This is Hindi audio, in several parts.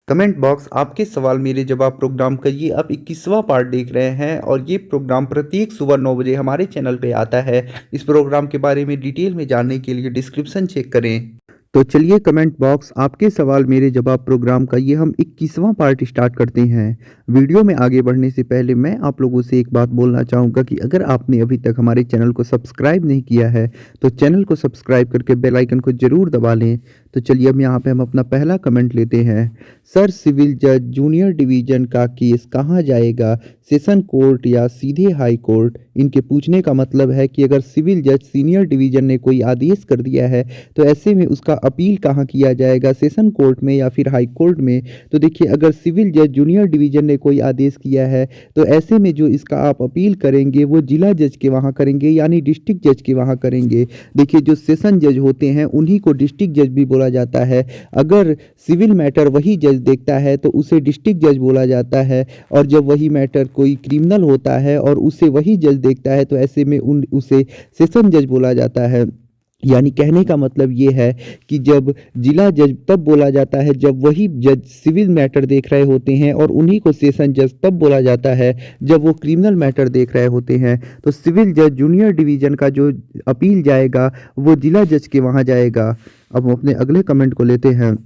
कमेंट बॉक्स आपके सवाल मेरे जवाब प्रोग्राम का ये आप 21वां पार्ट देख रहे हैं और ये प्रोग्राम प्रत्येक सुबह 9 बजे हमारे चैनल पे आता है। इस प्रोग्राम के बारे में डिटेल में जानने के लिए डिस्क्रिप्शन चेक करें। तो चलिए कमेंट बॉक्स आपके सवाल मेरे जवाब प्रोग्राम का ये हम 21वां पार्ट स्टार्ट करते हैं। वीडियो में आगे बढ़ने से पहले मैं आप लोगों से एक बात बोलना चाहूँगा कि अगर आपने अभी तक हमारे चैनल को सब्सक्राइब नहीं किया है तो चैनल को सब्सक्राइब करके बेल आइकन को ज़रूर दबा लें। तो चलिए अब यहाँ पे हम अपना पहला कमेंट लेते हैं। सर, सिविल जज जूनियर डिवीज़न का केस कहाँ जाएगा, सेशन कोर्ट या सीधे हाई कोर्ट? इनके पूछने का मतलब है कि अगर सिविल जज सीनियर डिवीज़न ने कोई आदेश कर दिया है तो ऐसे में उसका अपील कहाँ किया जाएगा, सेशन कोर्ट में या फिर हाई कोर्ट में? तो देखिए, अगर सिविल जज जूनियर डिवीज़न ने कोई आदेश किया है तो ऐसे में जो इसका आप अपील करेंगे वो जिला जज के वहाँ करेंगे, यानी डिस्ट्रिक्ट जज के वहाँ करेंगे। देखिए, जो सेशन जज होते हैं उन्हीं को डिस्ट्रिक्ट जज भी बोला जाता है। अगर सिविल मैटर वही जज देखता है तो उसे डिस्ट्रिक्ट जज बोला जाता है, और जब वही मैटर कोई क्रिमिनल होता है और उसे वही जज देखता है तो ऐसे में उसे सेशन जज बोला जाता है। यानी कहने का मतलब ये है कि जब जिला जज तब बोला जाता है जब वही जज सिविल मैटर देख रहे होते हैं, और उन्हीं को सेशन जज तब बोला जाता है जब वो क्रिमिनल मैटर देख रहे होते हैं। तो सिविल जज जूनियर डिवीज़न का जो अपील जाएगा वो जिला जज के वहाँ जाएगा। अब हम अपने अगले कमेंट को लेते हैं।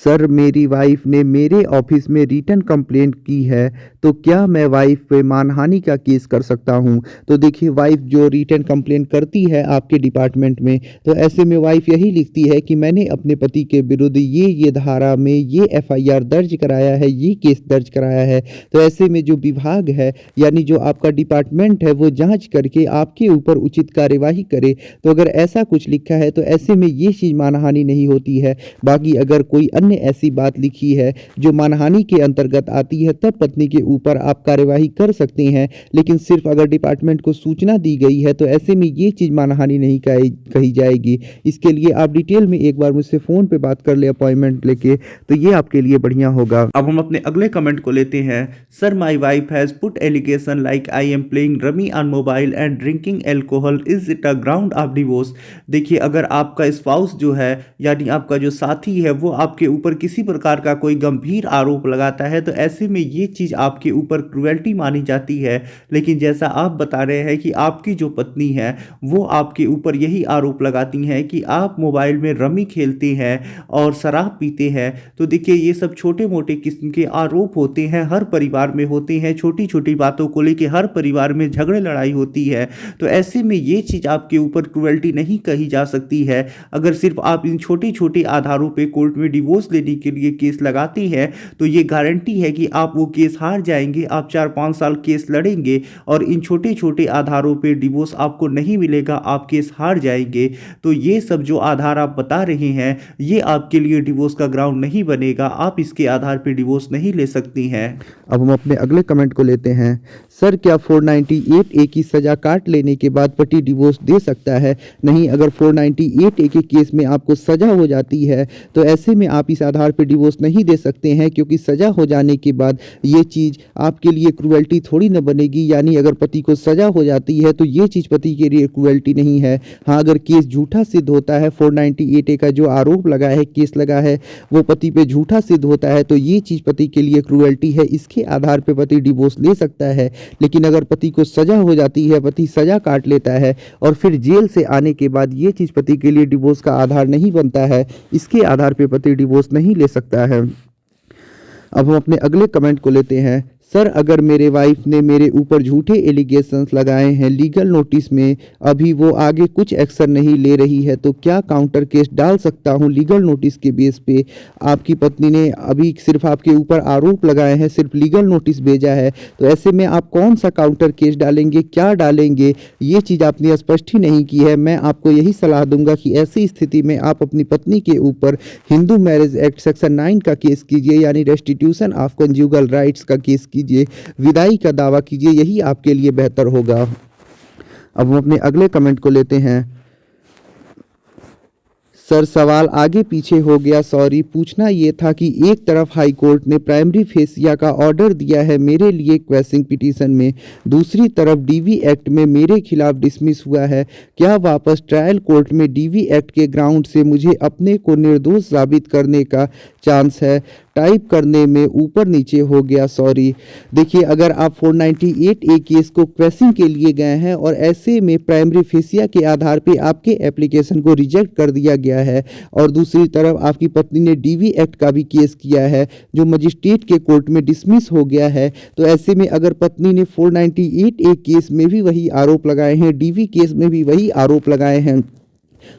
सर, मेरी वाइफ ने मेरे ऑफिस में रिटन कंप्लेंट की है तो क्या मैं वाइफ पे मानहानि का केस कर सकता हूं? तो देखिए, वाइफ जो रिटन कंप्लेंट करती है आपके डिपार्टमेंट में तो ऐसे में वाइफ यही लिखती है कि मैंने अपने पति के विरुद्ध ये धारा में ये एफआईआर दर्ज कराया है, ये केस दर्ज कराया है। तो ऐसे में जो विभाग है यानी जो आपका डिपार्टमेंट है वो जाँच करके आपके ऊपर उचित कार्यवाही करे। तो अगर ऐसा कुछ लिखा है तो ऐसे में ये चीज़ मानहानि नहीं होती है। बाकी अगर कोई अन्य ऐसी बात लिखी है जो मानहानि के अंतर्गत आती है तब पत्नी के ऊपर आप कार्यवाही कर सकते हैं। लेकिन सिर्फ अगर डिपार्टमेंट को सूचना दी गई है तो ऐसे में ये चीज़ मानहानि नहीं कही जाएगी। इसके लिए आप डिटेल में एक बार मुझसे फ़ोन पे बात कर ले अपॉइंटमेंट लेके, तो ये आपके लिए बढ़िया होगा। अब हम अपने अगले कमेंट को लेते हैं। Sir, my wife has put allegation like I am playing rummy on mobile and drinking alcohol, is it a ground of divorce? देखिए, अगर आपका स्पाउस जो है यानी आपका जो साथी है वो आपके ऊपर किसी प्रकार का कोई गंभीर आरोप लगाता है तो ऐसे में ये चीज़ आपके ऊपर क्रुएल्टी मानी जाती है। लेकिन जैसा आप बता रहे हैं कि आपकी जो पत्नी है वो आपके ऊपर यही आरोप लगाती हैं कि आप मोबाइल में रमी खेलते हैं और शराब पीते हैं, तो देखिए ये सब छोटे मोटे किस्म के आरोप होते हैं, हर परिवार में होते हैं। छोटी छोटी बातों को लेकर हर परिवार में झगड़े लड़ाई होती है। तो ऐसे में ये चीज़ आपके ऊपर क्रुएल्टी नहीं कही जा सकती है। अगर सिर्फ आप इन छोटे छोटे आधारों पर कोर्ट में डिवोर्स लेने के लिए केस लगाती है तो ये गारंटी है कि आप वो केस हार जाएंगे। आप 4-5 साल केस लड़ेंगे और इन छोटे छोटे आधारों पे डिवोर्स आपको नहीं मिलेगा, आप केस हार जाएंगे। तो ये सब जो आधार आप बता रहे हैं ये आपके लिए डिवोर्स का ग्राउंड नहीं बनेगा, आप इसके आधार पे डिवोर्स नहीं ले सकती हैं। अब हम अपने अगले कमेंट को लेते हैं। सर, क्या 498A की सजा काट लेने के बाद पति डिवोर्स दे सकता है? नहीं, अगर 498A के केस में आपको सजा हो जाती है तो ऐसे में आप इस आधार पे डिवोर्स नहीं दे सकते हैं, क्योंकि सजा हो जाने के बाद ये चीज़ आपके लिए क्रुएल्टी थोड़ी न बनेगी। यानी अगर पति को सजा हो जाती है तो ये चीज़ पति के लिए क्रुएल्टी नहीं है। हाँ, अगर केस झूठा सिद्ध होता है, 498A का जो आरोप लगा है, केस लगा है, वो पति पे झूठा सिद्ध होता है तो ये चीज़ पति के लिए क्रुएल्टी है। इसके आधार पे पति डिवोर्स ले सकता है। लेकिन अगर पति को सजा हो जाती है, पति सजा काट लेता है और फिर जेल से आने के बाद ये चीज़ पति के लिए डिवोर्स का आधार नहीं बनता है, इसके आधार पे पति डिवोर्स नहीं ले सकता है। अब हम अपने अगले कमेंट को लेते हैं। सर, अगर मेरे वाइफ ने मेरे ऊपर झूठे एलिगेशंस लगाए हैं लीगल नोटिस में, अभी वो आगे कुछ एक्शन नहीं ले रही है तो क्या काउंटर केस डाल सकता हूँ लीगल नोटिस के बेस पे? आपकी पत्नी ने अभी सिर्फ आपके ऊपर आरोप लगाए हैं, सिर्फ लीगल नोटिस भेजा है, तो ऐसे में आप कौन सा काउंटर केस डालेंगे, क्या डालेंगे, ये चीज़ आपने स्पष्ट ही नहीं की है। मैं आपको यही सलाह दूंगा कि ऐसी स्थिति में आप अपनी पत्नी के ऊपर हिंदू मैरिज एक्ट सेक्शन 9 का केस कीजिए, यानी रेस्टिट्यूशन ऑफ कंजुगल राइट्स का केस कीजिए, विदाई का दावा कीजिए, यही आपके लिए बेहतर होगा। अब हम अपने अगले कमेंट को लेते हैं। सर, सवाल आगे पीछे हो गया, सॉरी। पूछना ये था कि एक तरफ हाई कोर्ट ने प्राइमरी फेसिया का ऑर्डर दिया है मेरे लिए क्वेसिंग पिटीशन में, दूसरी तरफ डीवी एक्ट में मेरे खिलाफ डिसमिस हुआ है। क्या वापस ट्रायल कोर्ट में डीवी एक्ट के ग्राउंड से मुझे अपने को निर्दोष साबित करने का चांस है? टाइप करने में ऊपर नीचे हो गया, सॉरी। देखिए, अगर आप 498A केस को क्वेश्चन के लिए गए हैं और ऐसे में प्राइमरी फेसिया के आधार पे आपके एप्लीकेशन को रिजेक्ट कर दिया गया है और दूसरी तरफ आपकी पत्नी ने डीवी एक्ट का भी केस किया है जो मजिस्ट्रेट के कोर्ट में डिसमिस हो गया है, तो ऐसे में अगर पत्नी ने 498A केस में भी वही आरोप लगाए हैं, डीवी केस में भी वही आरोप लगाए हैं,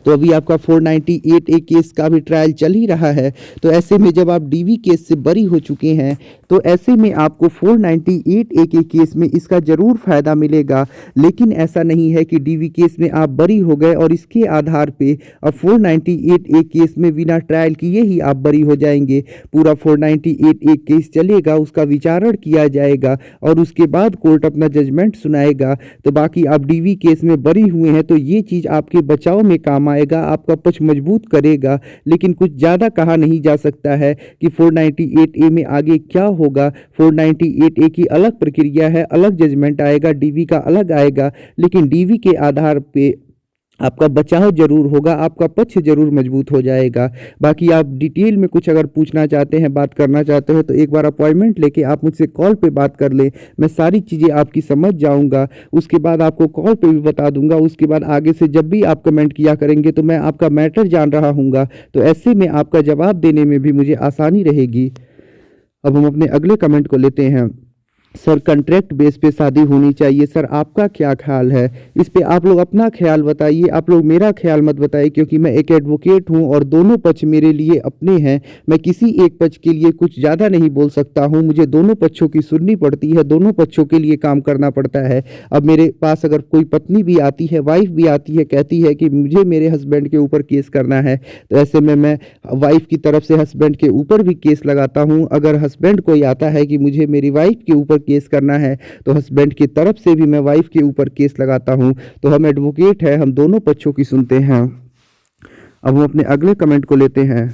तो अभी आपका 498A केस का भी ट्रायल चल ही रहा है। तो ऐसे में जब आप डीवी केस से बरी हो चुके हैं तो ऐसे में आपको 498A के केस में इसका ज़रूर फ़ायदा मिलेगा। लेकिन ऐसा नहीं है कि डीवी केस में आप बरी हो गए और इसके आधार पे अब 498A केस में बिना ट्रायल किए ही आप बरी हो जाएंगे। पूरा 498A केस चलेगा, उसका विचारण किया जाएगा और उसके बाद कोर्ट अपना जजमेंट सुनाएगा। तो बाकी आप डीवी केस में बरी हुए हैं तो ये चीज़ आपके बचाव में काम आएगा, आपका पक्ष मजबूत करेगा। लेकिन कुछ ज़्यादा कहा नहीं जा सकता है कि 498A में आगे क्या होगा। 498A की अलग प्रक्रिया है, अलग जजमेंट आएगा, डीवी का अलग आएगा, लेकिन डीवी के आधार पे आपका बचाव जरूर होगा, आपका पक्ष जरूर मजबूत हो जाएगा। बाकी आप डिटेल में कुछ अगर पूछना चाहते हैं, बात करना चाहते हैं, तो एक बार अपॉइंटमेंट लेके आप मुझसे कॉल पे बात कर लें, मैं सारी चीज़ें आपकी समझ जाऊंगा। उसके बाद आपको कॉल पे भी बता दूंगा। उसके बाद आगे से जब भी आप कमेंट किया करेंगे तो मैं आपका मैटर जान रहा हूँगा, तो ऐसे में आपका जवाब देने में भी मुझे आसानी रहेगी। अब हम अपने अगले कमेंट को लेते हैं। सर, कॉन्ट्रैक्ट बेस पे शादी होनी चाहिए, सर आपका क्या ख्याल है इस पे? आप लोग अपना ख्याल बताइए, आप लोग मेरा ख्याल मत बताइए, क्योंकि मैं एक एडवोकेट हूं और दोनों पक्ष मेरे लिए अपने हैं। मैं किसी एक पक्ष के लिए कुछ ज़्यादा नहीं बोल सकता हूं, मुझे दोनों पक्षों की सुननी पड़ती है, दोनों पक्षों के लिए काम करना पड़ता है। अब मेरे पास अगर कोई पत्नी भी आती है, वाइफ भी आती है, कहती है कि मुझे मेरे हस्बैंड के ऊपर केस करना है, तो ऐसे में मैं वाइफ की तरफ से हस्बैंड के ऊपर भी केस लगाता हूँ। अगर हस्बैंड कोई आता है कि मुझे मेरी वाइफ के ऊपर केस करना है, तो हस्बैंड की तरफ से भी मैं वाइफ के ऊपर केस लगाता हूं। तो हम एडवोकेट हैं, हम दोनों पक्षों की सुनते हैं। अब हम अपने अगले कमेंट को लेते हैं।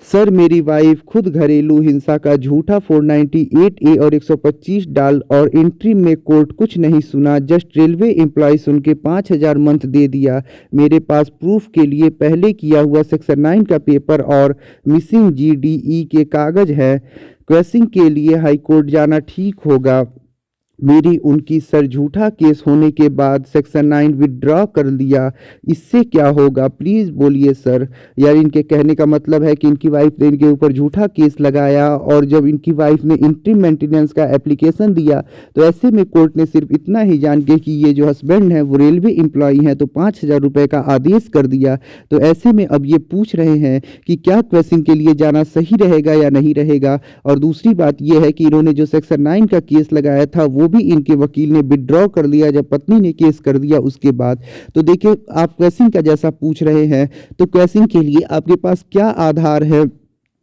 सर, मेरी वाइफ खुद घरेलू हिंसा का झूठा 498A और 125 डाल और इंट्रीम में कोर्ट कुछ नहीं सुना, जस्ट रेलवे एम्प्लॉय सुन के 5000 मंथ दे दिया। मेरे पास प्रूफ के लिए पहले किया हुआ सेक्शन 9 का पेपर और मिसिंग GDE के कागज है। क्वेश्चन के लिए हाई कोर्ट जाना ठीक होगा। मेरी उनकी सर झूठा केस होने के बाद सेक्शन 9 विदड्रॉ कर लिया, इससे क्या होगा प्लीज़ बोलिए सर। यार, इनके कहने का मतलब है कि इनकी वाइफ ने इनके ऊपर झूठा केस लगाया और जब इनकी वाइफ ने इंट्रीम मेंटेनेंस का एप्लीकेशन दिया तो ऐसे में कोर्ट ने सिर्फ इतना ही जान के कि ये जो हस्बैंड है वो रेलवे एम्प्लॉई हैं तो 5000 रुपये का आदेश कर दिया। तो ऐसे में अब ये पूछ रहे हैं कि क्या क्वेश्चन के लिए जाना सही रहेगा या नहीं रहेगा। और दूसरी बात यह है कि इन्होंने जो सेक्शन 9 का केस लगाया था वो भी इनके वकील ने विड्रॉ कर लिया जब पत्नी ने केस कर दिया उसके बाद। तो देखिए, आप क्वेश्चन का जैसा पूछ रहे हैं तो क्वेश्चन के लिए आपके पास क्या आधार है,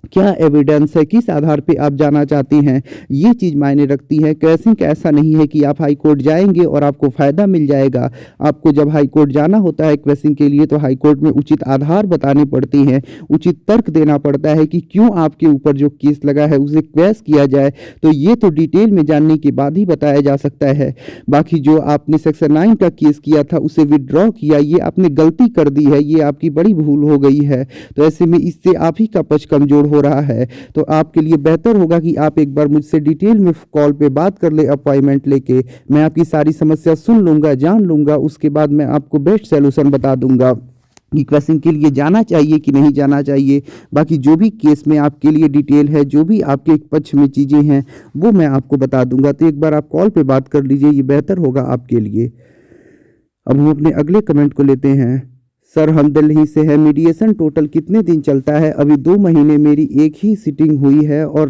क्या एविडेंस है, किस आधार पे आप जाना चाहते हैं, ये चीज़ मायने रखती है। क्वेश्चन का ऐसा नहीं है कि आप हाई कोर्ट जाएंगे और आपको फ़ायदा मिल जाएगा। आपको जब हाई कोर्ट जाना होता है क्वेश्चन के लिए तो हाई कोर्ट में उचित आधार बताने पड़ते हैं, उचित तर्क देना पड़ता है कि क्यों आपके ऊपर जो केस लगा है उसे क्वेश किया जाए। तो ये तो डिटेल में जानने के बाद ही बताया जा सकता है। बाकी जो आपने सेक्शन 9 का केस किया था उसे विदड्रॉ किया, ये आपने गलती कर दी है, ये आपकी बड़ी भूल हो गई है। तो ऐसे में इससे आप ही का पक्ष कमजोर हो रहा है। तो आपके लिए बेहतर होगा कि आप एक बार मुझसे डिटेल में कॉल पे बात कर ले, अपॉइंटमेंट लेके। मैं आपकी सारी समस्या सुन लूंगा, जान लूंगा, उसके बाद मैं आपको बेस्ट सॉल्यूशन बता दूंगा कि क्वेश्चन के लिए जाना चाहिए कि नहीं जाना चाहिए। बाकी जो भी केस में आपके लिए डिटेल है, जो भी आपके पक्ष में चीज़ें हैं वो मैं आपको बता दूंगा। तो एक बार आप कॉल पे बात कर लीजिए, ये बेहतर होगा आपके लिए। अब हम अपने अगले कमेंट को लेते हैं। सर, हम दिल्ली से है, मीडिएशन टोटल कितने दिन चलता है? अभी 2 महीने मेरी एक ही सिटिंग हुई है। और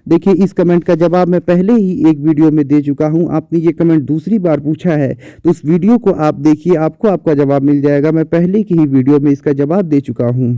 देखिए, इस कमेंट का जवाब मैं पहले ही एक वीडियो में दे चुका हूं। आपने ये कमेंट दूसरी बार पूछा है तो उस वीडियो को आप देखिए, आपको आपका जवाब मिल जाएगा। मैं पहले की ही वीडियो में इसका जवाब दे चुका हूँ।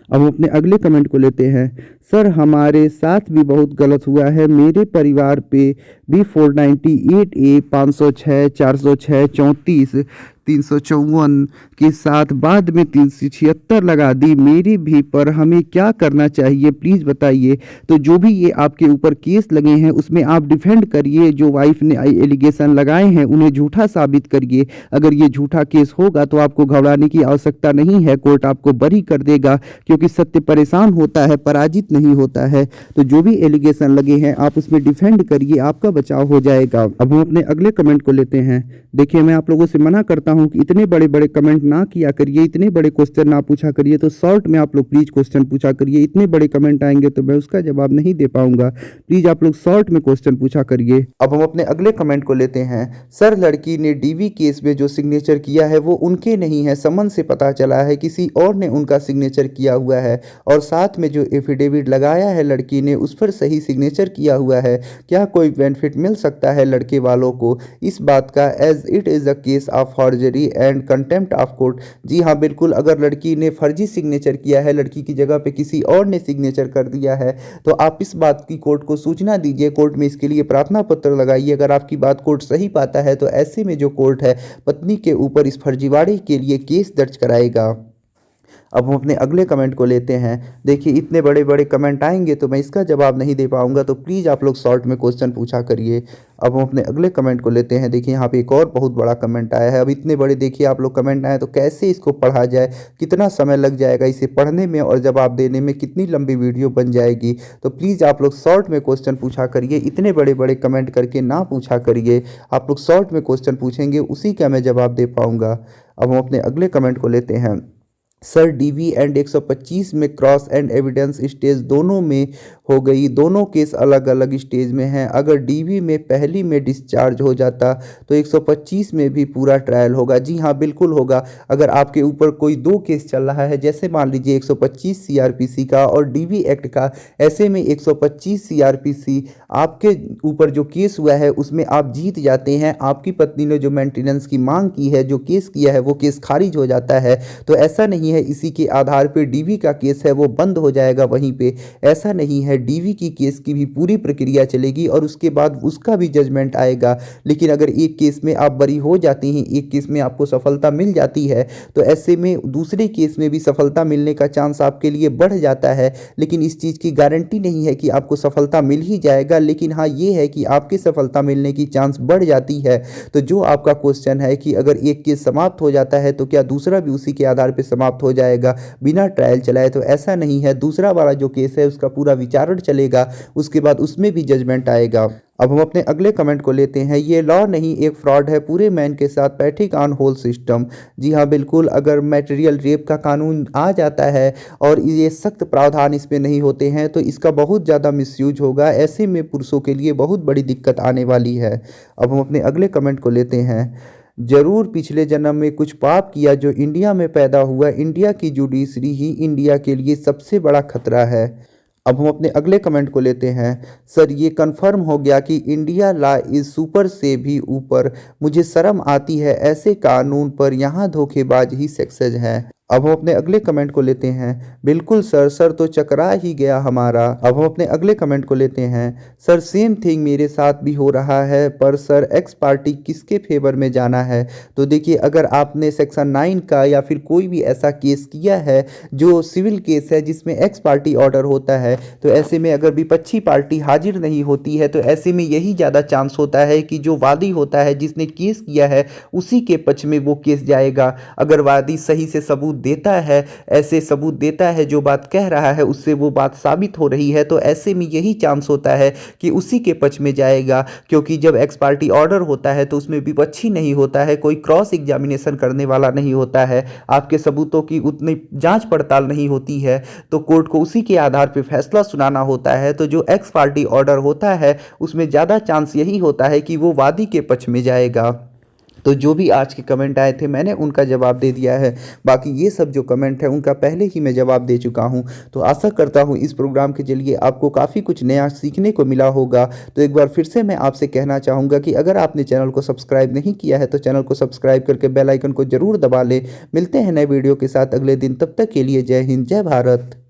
अब हम अपने अगले कमेंट को लेते हैं। सर, हमारे साथ भी बहुत गलत हुआ है, मेरे परिवार पे भी 498A 506 406 34 354 के साथ बाद में 376 लगा दी मेरी भी, पर हमें क्या करना चाहिए प्लीज़ बताइए। तो जो भी ये आपके ऊपर केस लगे हैं उसमें आप डिफेंड करिए, जो वाइफ ने एलिगेशन लगाए हैं उन्हें झूठा साबित करिए। अगर ये झूठा केस होगा तो आपको घबराने की आवश्यकता नहीं है, कोर्ट आपको बरी कर देगा, क्योंकि सत्य परेशान होता है, पराजित नहीं होता है। तो जो भी एलिगेशन लगे हैं आप उसमें डिफेंड करिए, आपका बचाव हो जाएगा। अब हम अपने अगले कमेंट को लेते हैं। देखिए, मैं आप लोगों से मना करता हूं कि इतने बड़े बड़े कमेंट ना किया करिए, इतने बड़े क्वेश्चन ना पूछा करिए, तो शॉर्ट में आप लोग प्लीज क्वेश्चन पूछा करिए। इतने बड़े कमेंट आएंगे तो मैं उसका जवाब नहीं दे पाऊंगा, प्लीज आप लोग शॉर्ट में क्वेश्चन पूछा करिए। अब हम अपने अगले कमेंट को लेते हैं। सर, लड़की ने डीवी केस में जो सिग्नेचर किया है वो उनके नहीं है, समन से पता चला है किसी और ने उनका सिग्नेचर किया हुआ है, और साथ में जो एफिडेविट लगाया है लड़की ने उस पर सही सिग्नेचर किया हुआ है। क्या कोई बेनिफिट मिल सकता है लड़के वालों को इस बात का, as it is a case of forgery and contempt of court? जी हाँ, बिल्कुल। अगर लड़की ने फर्जी सिग्नेचर किया है, लड़की की जगह पे किसी और ने सिग्नेचर कर दिया है, तो आप इस बात की कोर्ट को सूचना दीजिए, कोर्ट में इसके लिए प्रार्थना पत्र लगाइए। अगर आपकी बात कोर्ट सही पाता है तो ऐसे में जो कोर्ट है पत्नी के ऊपर इस फर्जीवाड़े के लिए केस दर्ज कराएगा। अब हम अपने अगले कमेंट को लेते हैं। देखिए, इतने बड़े बड़े कमेंट आएंगे तो मैं इसका जवाब नहीं दे पाऊंगा, तो प्लीज़ आप लोग शॉर्ट में क्वेश्चन पूछा करिए। अब हम अपने अगले कमेंट को लेते हैं। देखिए, यहाँ पे एक और बहुत बड़ा कमेंट आया है। अब इतने बड़े देखिए आप लोग कमेंट आए तो कैसे इसको पढ़ा जाए, कितना समय लग जाएगा इसे पढ़ने में और जवाब देने में, कितनी लंबी वीडियो बन जाएगी। तो प्लीज़ आप लोग शॉर्ट में क्वेश्चन पूछा करिए, इतने बड़े बड़े कमेंट करके ना पूछा करिए। आप लोग शॉर्ट में क्वेश्चन पूछेंगे, उसी का मैं जवाब दे पाऊँगा। अब हम अपने अगले कमेंट को लेते हैं। सर, डीवी एंड 125 में क्रॉस एंड एविडेंस स्टेज दोनों में हो गई, दोनों केस अलग अलग स्टेज में हैं। अगर डीवी में पहली में डिस्चार्ज हो जाता तो 125 में भी पूरा ट्रायल होगा। जी हाँ, बिल्कुल होगा। अगर आपके ऊपर कोई दो केस चल रहा है, जैसे मान लीजिए 125 सीआरपीसी का और डीवी एक्ट का, ऐसे में 125 सीआरपीसी आपके ऊपर जो केस हुआ है उसमें आप जीत जाते हैं, आपकी पत्नी ने जो मेंटेनेंस की मांग की है, जो केस किया है, वो केस खारिज हो जाता है। तो ऐसा नहीं है इसी के आधार पे डीवी का केस है वो बंद हो जाएगा वहीं पे, ऐसा नहीं है। डीवी की केस की भी पूरी प्रक्रिया चलेगी और उसके बाद उसका भी जजमेंट आएगा। लेकिन अगर एक केस में आप बरी हो जाती हैं, एक केस में आपको सफलता मिल जाती है, तो ऐसे में दूसरे केस में भी सफलता मिलने का चांस आपके लिए बढ़ जाता है। लेकिन इस चीज़ की गारंटी नहीं है कि आपको सफलता मिल ही जाएगा, लेकिन हाँ ये है कि आपकी सफलता मिलने की चांस बढ़ जाती है। तो जो आपका क्वेश्चन है कि अगर एक केस समाप्त हो जाता है तो क्या दूसरा भी उसी के आधार पर समाप्त हो जाएगा बिना ट्रायल चलाए, तो ऐसा नहीं है। दूसरा वाला जो केस है उसका पूरा विचारण चलेगा, उसके बाद उसमें भी जजमेंट आएगा। अब हम अपने अगले कमेंट को लेते हैं। ये लॉ नहीं एक फ्रॉड है पूरे मैन के साथ, पैट्रिक ऑन होल सिस्टम। जी हाँ, बिल्कुल। अगर मैटेरियल रेप का कानून आ जाता है और ये सख्त प्रावधान इसमें नहीं होते हैं तो इसका बहुत ज़्यादा मिसयूज होगा, ऐसे में पुरुषों के लिए बहुत बड़ी दिक्कत आने वाली है। अब हम अपने अगले कमेंट को लेते हैं। जरूर पिछले जन्म में कुछ पाप किया जो इंडिया में पैदा हुआ, इंडिया की जुडिशरी ही इंडिया के लिए सबसे बड़ा खतरा है। अब हम अपने अगले कमेंट को लेते हैं। सर, ये कंफर्म हो गया कि इंडिया लॉ इज सुपर से भी ऊपर, मुझे शर्म आती है ऐसे कानून पर, यहाँ धोखेबाज ही सक्सेस है। अब हम अपने अगले कमेंट को लेते हैं। बिल्कुल सर, सर तो चकरा ही गया हमारा। अब हम अपने अगले कमेंट को लेते हैं। सर, सेम थिंग मेरे साथ भी हो रहा है, पर सर एक्स पार्टी किसके फेवर में जाना है? तो देखिए, अगर आपने सेक्शन 9 का या फिर कोई भी ऐसा केस किया है जो सिविल केस है जिसमें एक्स पार्टी ऑर्डर होता है, तो ऐसे में अगर विपक्षी पार्टी हाजिर नहीं होती है तो ऐसे में यही ज़्यादा चांस होता है कि जो वादी होता है जिसने केस किया है उसी के पक्ष में वो केस जाएगा। अगर वादी सही से सबूत देता है, ऐसे सबूत देता है, जो बात कह रहा है उससे वो बात साबित हो रही है, तो ऐसे में यही चांस होता है कि उसी के पक्ष में जाएगा। क्योंकि जब एक्स पार्टी ऑर्डर होता है तो उसमें विपक्षी नहीं होता है, कोई क्रॉस एग्जामिनेशन करने वाला नहीं होता है, आपके सबूतों की उतनी जांच पड़ताल नहीं होती है, तो कोर्ट को उसी के आधार पर फैसला सुनाना होता है। तो जो एक्स पार्टी ऑर्डर होता है उसमें ज़्यादा चांस यही होता है कि वो वादी के पक्ष में जाएगा। तो जो भी आज के कमेंट आए थे मैंने उनका जवाब दे दिया है। बाकी ये सब जो कमेंट है उनका पहले ही मैं जवाब दे चुका हूँ। तो आशा करता हूँ इस प्रोग्राम के जरिए आपको काफ़ी कुछ नया सीखने को मिला होगा। तो एक बार फिर से मैं आपसे कहना चाहूँगा कि अगर आपने चैनल को सब्सक्राइब नहीं किया है तो चैनल को सब्सक्राइब करके बेल आइकन को ज़रूर दबा लें। मिलते हैं नए वीडियो के साथ अगले दिन, तब तक के लिए जय हिंद, जय भारत।